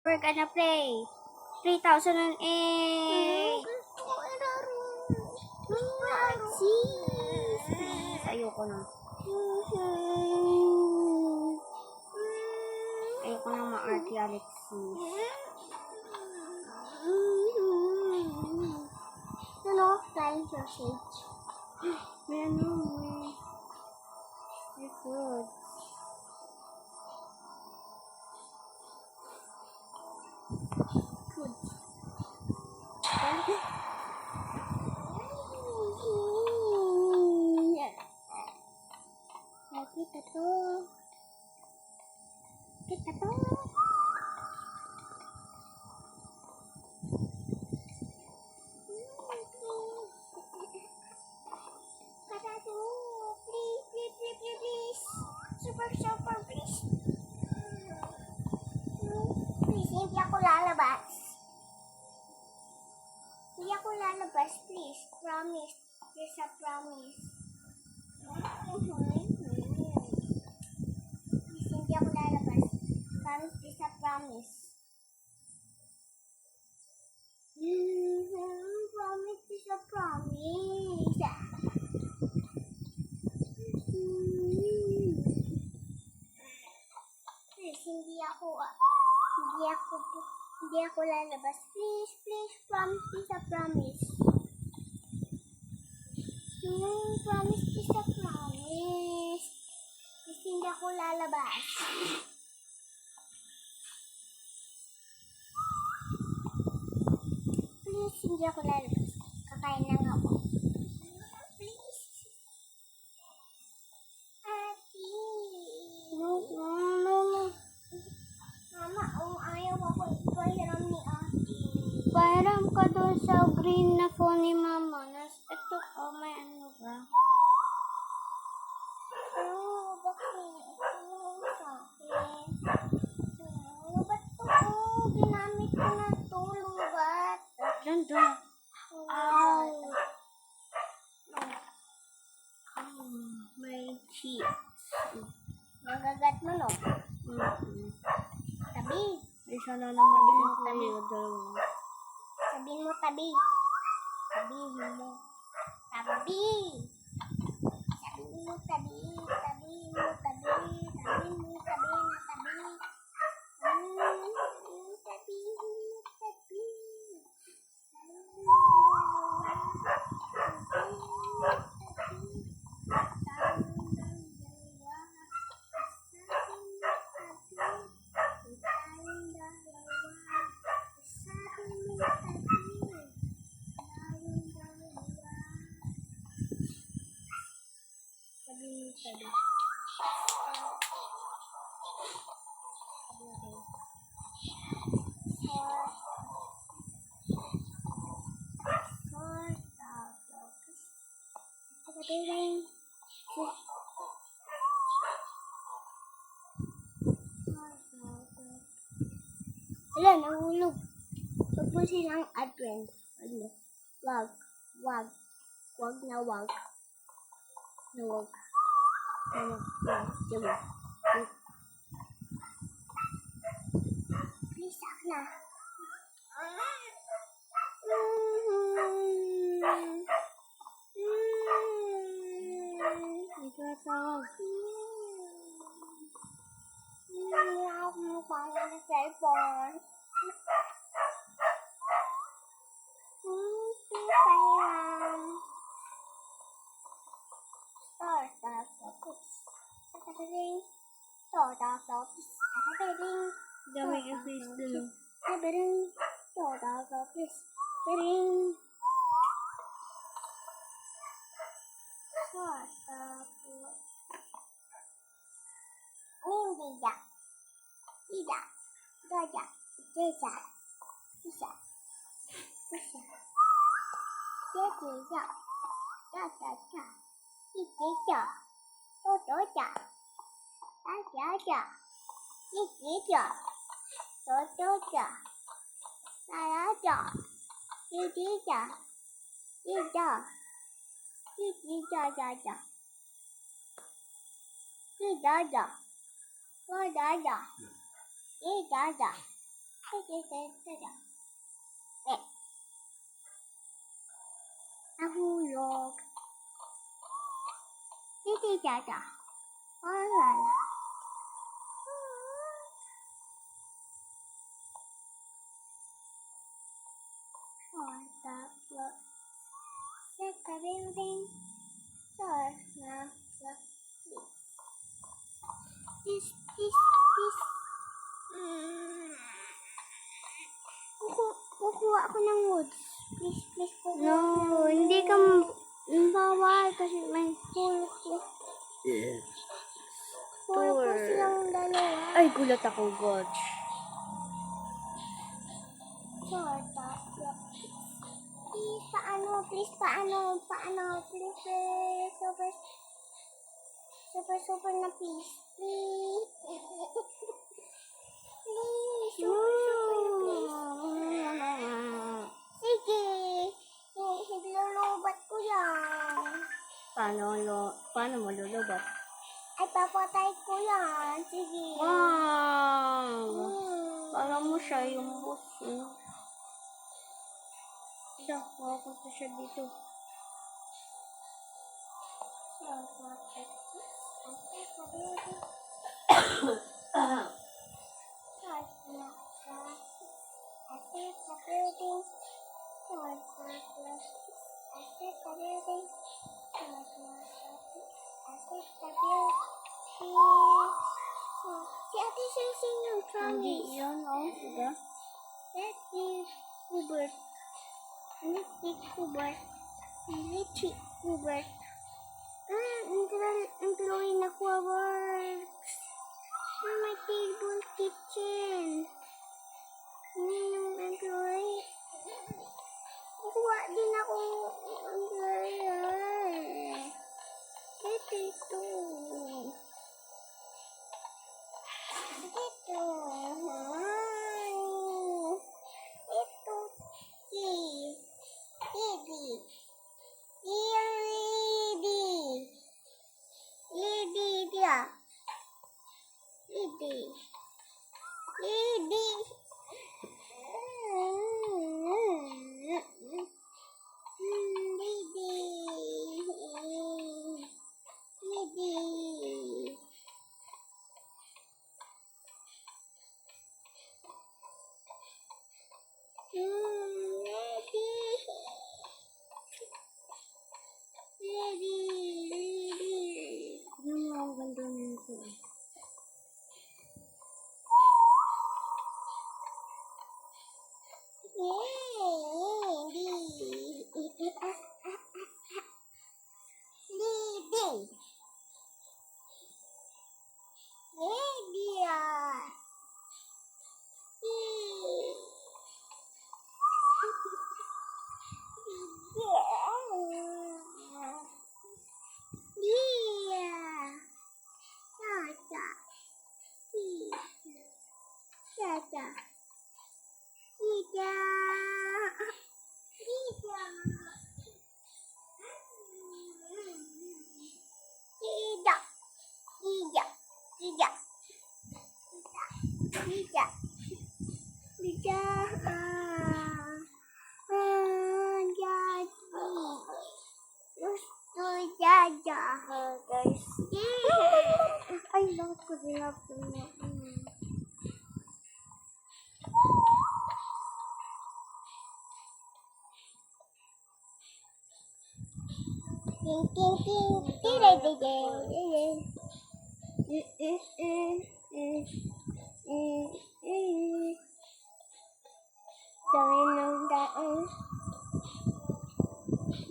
We're gonna play 3008. Please, ayoko na. Ayoko na ma-arty Alexis. Ano? Flying sausage. May ano, may food. Kita to. Kita to. Kita to. Please. Super, please. Please, hindi ako lalabas. Hindi ako lalabas, please. Promise. Please, a promise. Please, hindi ako lalabas. Promise, please, a promise. Promise, please, a promise. Please, hindi ako lalabas. Please, promise, please, a promise. Promise, please, a promise. Please, hindi ako lalabas. Please, hindi ako lalabas. Kakain lang ako. Please. Ate. No. Mama, ayaw ako ipahiram ni Ate. Pahiram ka doon sa green na phone ni Mama. Ito, may ano ba? Bakit? Sa akin. Lubat to. Ginamit ko na to. Lubat. Doon. May cheese. Magagat mo, no? Tabi. Isa na naman din tayo doon. Sabihin mo tabi. Sabihin mo. Tabi. Sabihin mo tabi. Sabihin mo tabi. Sabihin mo tabi na tabi. Sabihin mo tabi. Wala, nahulog. Huwag mo silang advent. Wag. Wag na wag. Diba? Please, na. Nagkatawag. Hindi ako mukha na cellphone. Pahiram. Dami yung face doon. Nahulog. Titi Jaja. Wala. Set the building. This. Kukuha ako ng woods. Please, kukuha No, ako ng woods. hindi ka bawal kasi may Puro ko silang dalawa. Ay, gulat ako, God. Please, paano, please, super na please. Please, super na please. Sige, hilulubat ko yan. Paano mo lulubat? Ay, papatay ko yan. Sige. Wow! Para mo siya yung boss, eh. Ito, makapunta siya dito. Si Ate Sing yung Hindi promise. yun, oh. Diba? Let's see Hubert. Hubert. Ang drawing na works. My table kitchen. Yung drawing. Kukuha din ako. Ito. Ano mo ang ganda nito, eh. Guys. Ay, bakit ko dinapin mo?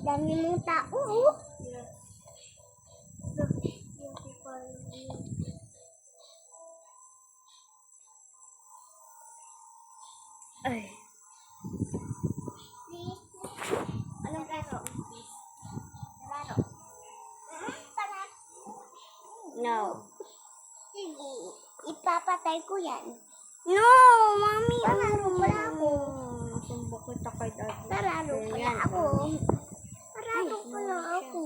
Dami mong tao. Ay. Anong laro? Laro. No. Sige, ipapatay ko yan. No, mami. Paralo pala ako. Sumbok kita kay daddy. Paralo pala Yan, ako. Paralo pala ako.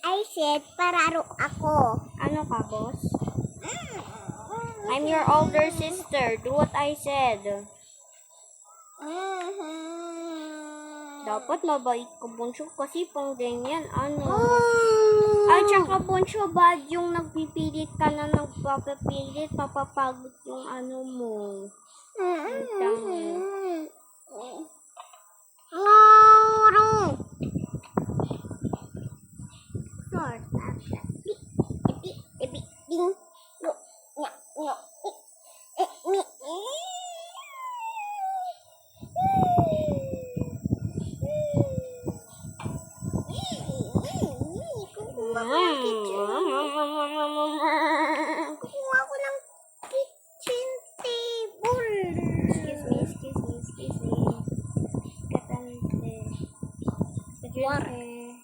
I said, pararo ako. Ano ka, boss? I'm your older sister. Do what I said. Dapat mabait ka, Bunso, kasi pang ganyan, ano. At saka, Bunso, bad yung nagpipilit ka na nagpapapilit, mapapagod yung ano mo. Kukuha ko ng kitchen table. Excuse me. Katante. Sabihin.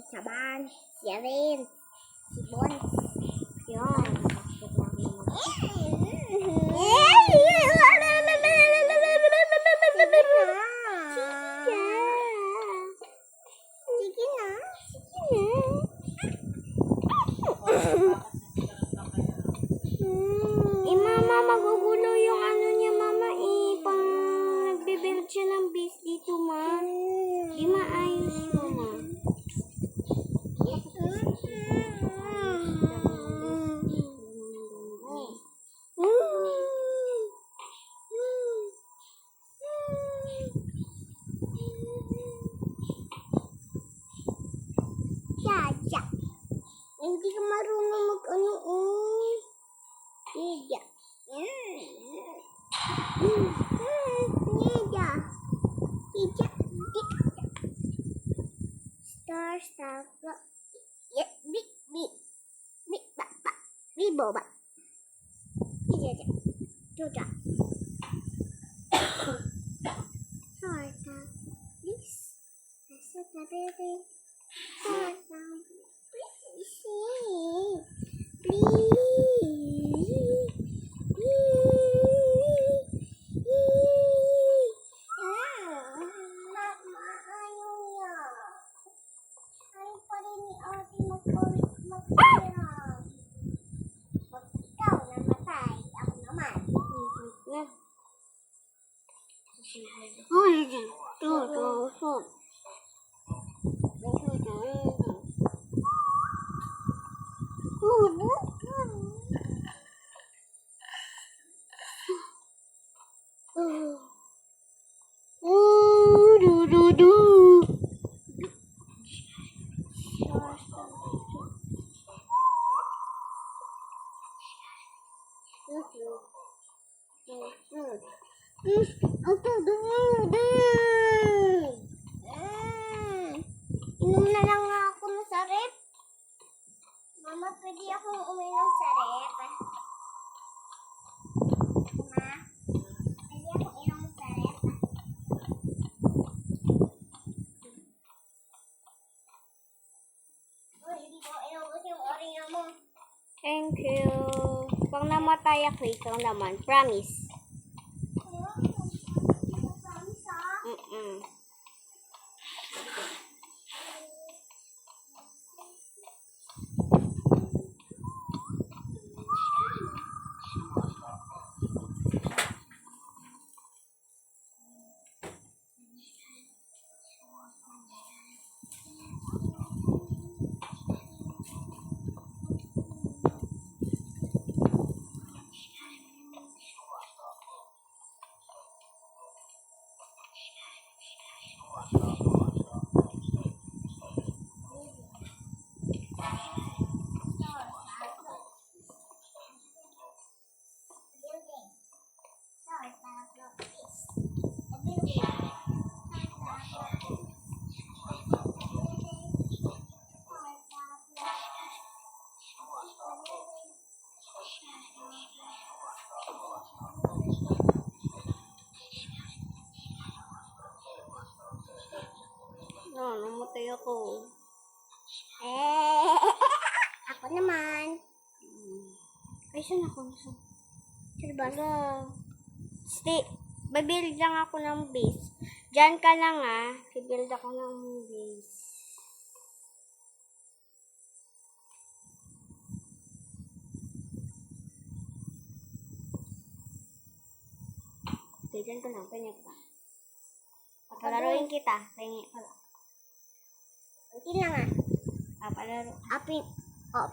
Saban, siyarin, sibon. Yun. Sige na. Mama, magugulo yung ano niya, Mama. Pang nagbe-build siya ng base dito, Ma. Di maayos, Mama. Jaja. Hindi ka marunong mag-ano, Jaja. Jaja. Jaja. Star. Boba. Jaja. Jaja. Please. Baby. Inom na lang nga ako ng sarip. Mama, pwede akong uminom sa rep? Ma, pwede akong inom sa rep? Hindi ko inubos yung oringa mo. Thank you. Pag namatay ako, ikaw naman. Promise. Namatay ako. Ako naman. Ay, saan ako? Sir Boss. Stay. Babuild lang ako ng base. Diyan ka lang, Babuild ako ng base. Bigyan ko lang, pengi ka. Papalaruin kita, pengi ka lang. Okay na nga. Papalaro. Apin. Oh.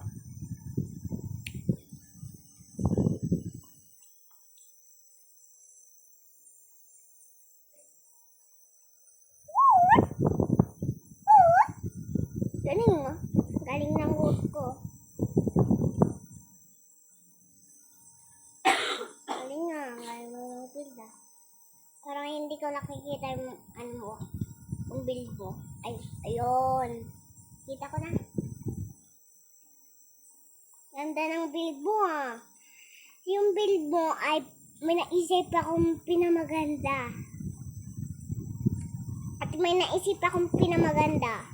Galing mo. Galing ng wood ko. Galing nga. Galing mo ng build ah. Parang hindi ko nakikita yung ano mo. Yung build mo. Ay, ayun. Kita ko na. Ganda ng build mo ah. Yung build mo ay may naisip akong pinamaganda. At may naisip akong pinamaganda.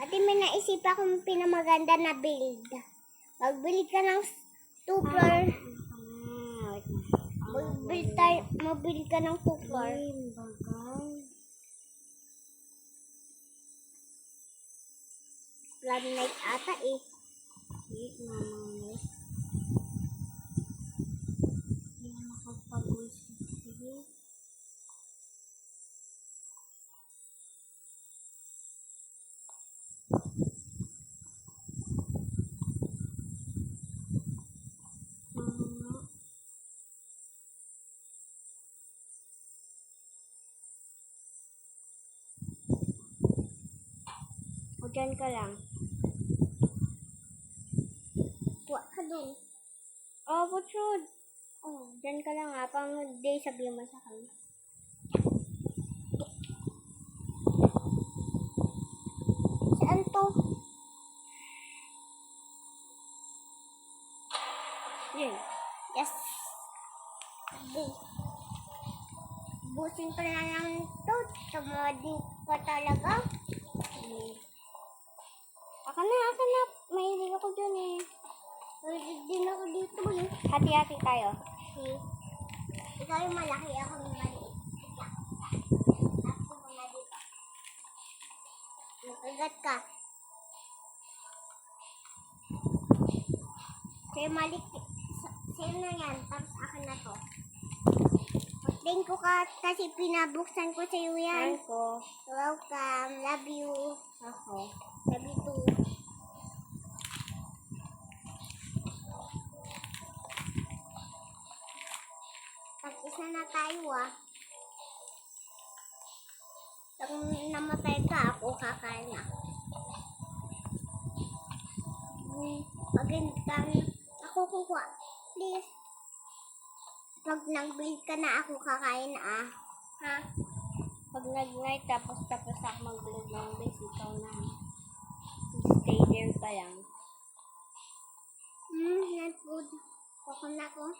At may naisip akong pinamaganda na build. Magbili ka ng 2 floor. Magbili ka ng 2 floor. Flood night ata eh. Hindi makapag-usap. O dyan ka lang. Tuwa ka dun. Oh, Butchod. Oh, dyan ka lang ha. Pang day sabihin mo sa kanya. Saan to? Yun. Yes. Busin ko na lang to. Tumodi ko talaga. Akan na. Mahilig ako dyan eh. Mahilig din ako dito eh. Hati-hati tayo. Ikaw yung malaki, ako yung maliit. Ako muna dito. Nakagat ka. Sa'yo maliit. Sa'yo na yan. Tapos akin na to. Thank ko ka kasi pinabuksan ko sa'yo yan. Yan ko. Welcome. Love you. Ako. Love you too. Pag-isa na tayo ah. Pag namatay ka, ako kakain na. Pag hindi ka, ako kukuha. Please. Pag nag-build ka na, ako kakain na ah. Ha? Pag nag-night tapos ako mag-vlog ng base, ikaw na. Stay there pa lang. Not good. Kuko na ko.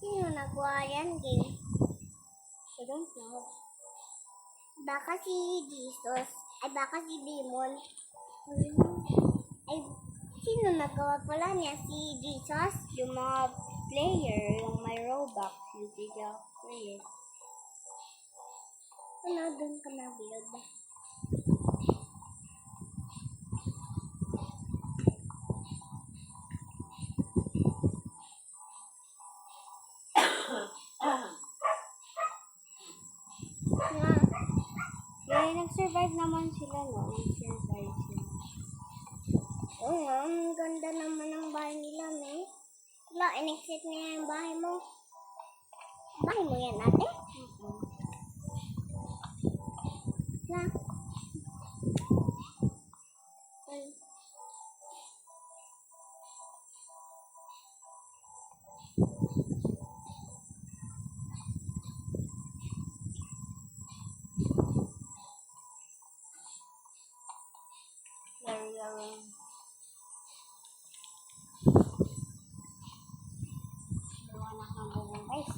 Sino nagawa yan, game? I don't know. Baka si Jesus. Ay, baka si Demon. Ay, sino nagawa pala niya? Si Jesus? Yung mga player, yung may Robux, yung bigla player. Ano, dun ka na build? Yeah, nag-survive naman sila, no? Nag-survive sila. Oo nga, ang ganda naman ng bahay nila, eh. Wala, in-exit niya yung bahay mo. Bahay mo yan, ate? Na. Gawa na kang gawin, guys.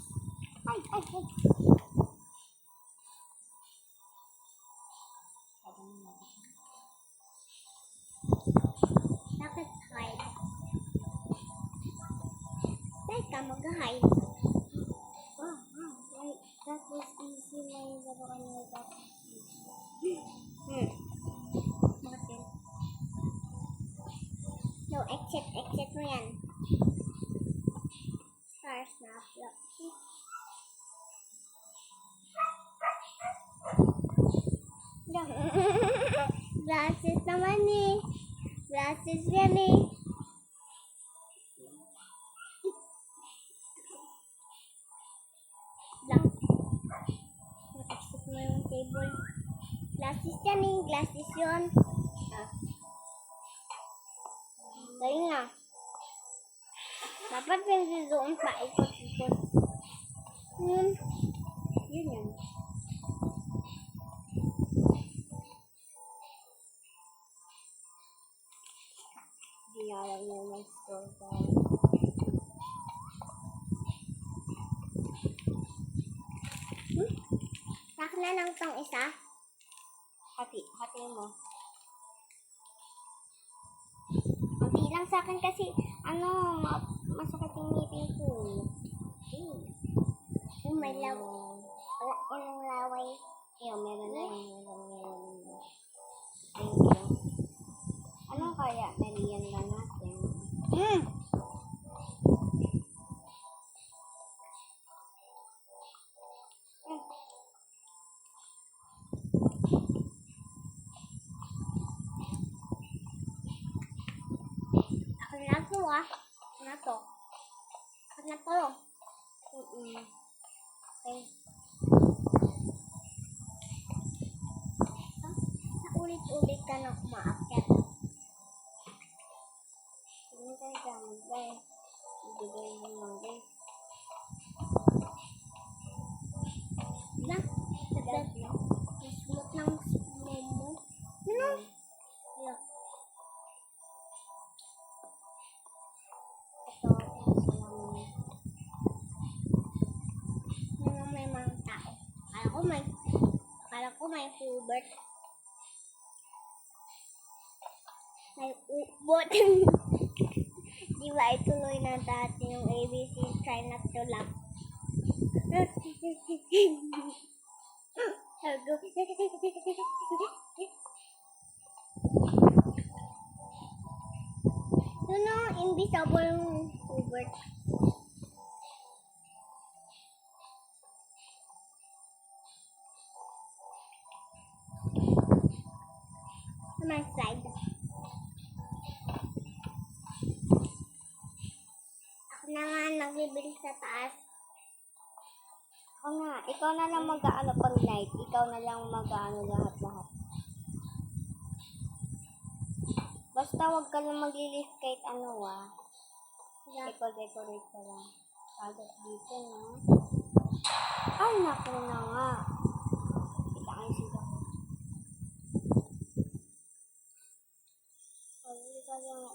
Ay. Bakit hide? Bakit ka mag-hide? Wait, that was easy. May laruan na that was easy. Bakit? No, exit mo yan. Star Snap. Glasses naman eh. Glasses yan eh. Lang. Natasok mo yung table. Glasses yan eh. Glasses yun. Dahil nga. Dapat hindi doon pa ikot-ikot. Yun. Yun yun. Hindi nga lang naman store tayo. Sak na lang tong isa. Hati mo. Kunti lang sa akin kasi, masakit yung ngipin ko. May wala yung laway. Ayun, meron na yun. Thank you. Ano kaya? Naliyan lang natin. Ako na to ah. Ako na to. Ako na to. Okay. Ulit-ulit ka na kumaakyat. Hindi tayo dyan, guys. Ibigay mo lang, guys. Na? Sagad na. Nasulot ng momo. Ano? Yeah. Ito, isa lang. May mga tao. Akala ko may Hubert. May ubot. Di ba ituloy na dati yung ABC, try not to laugh. Yun o, invisible Hubert. Naman slide. Ako na nga nagbibili sa taas. Ako nga, ikaw na lang mag-aano pag night. Ikaw na lang mag-aano lahat-lahat. Basta wag ka lang mag-lift kahit ano Decorate ka lang. Pagat dito na. Ay, naku na nga. Kita kayo sila. Hindi ka lang nga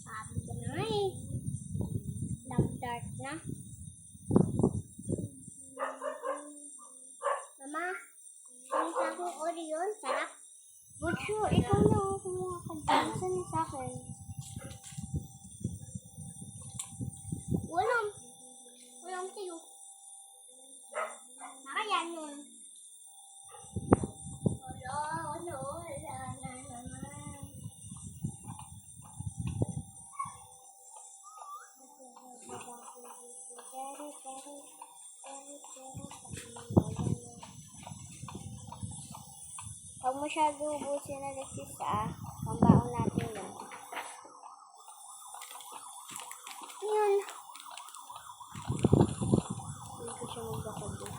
Sabi ko na nga eh. Dark na. Mama, yung sa akong Orion, sarap. But sure, ikaw na kumuha ka dyan. Saan yung sa akin? Walang sa'yo. Nakayan yun. Wala na naman. Huwag masyado ubusin na Alexis pambaon natin yan. Yun. Hindi ko siya magbakad doon.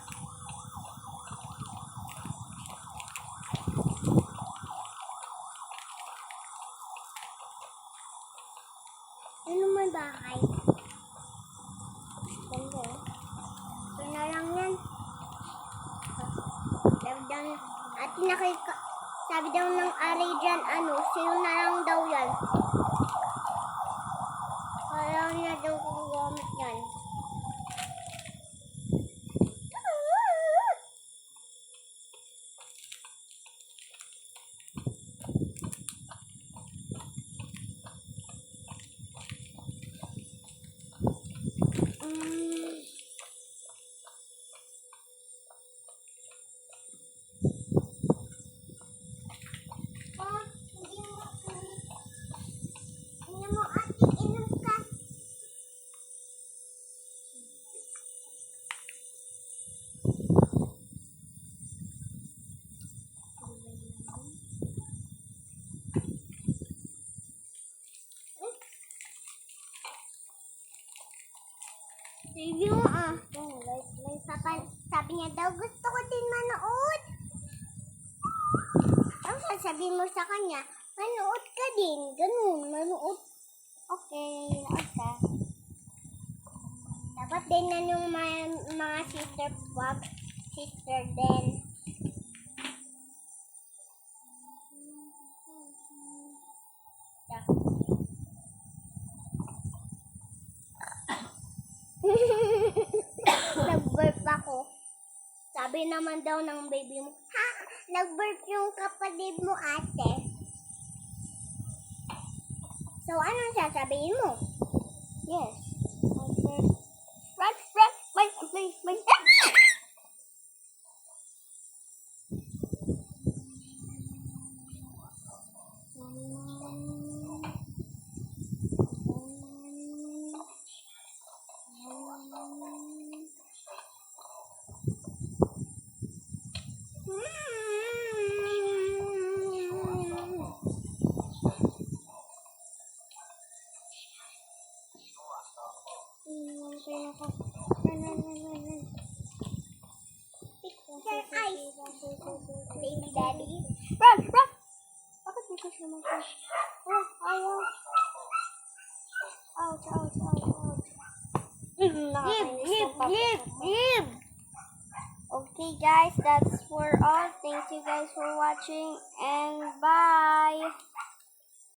Ano may bahay? Ganda eh. Ito na lang yan. Sabi daw ng ari dyan, sa'yo na lang daw yan. Kaya niya daw kung gamit yan. Baby mo sabi niya daw, gusto ko din manood. Ang sasabihin mo sa kanya, manood ka din. Ganun, manood. Okay, naad ka. Dapat din na yung mga sister din. Nag-burp ako. Sabi naman daw ng baby mo, ha? Nag-burp yung kapatid mo, ate. So, anong sasabihin mo? Yes. Okay. Run, wait. Picture eyes. Baby daddy. Run! Bakit dito siya mag-push? Ayaw. Ouch. Leave. Okay guys, that's for all. Thank you guys for watching and bye.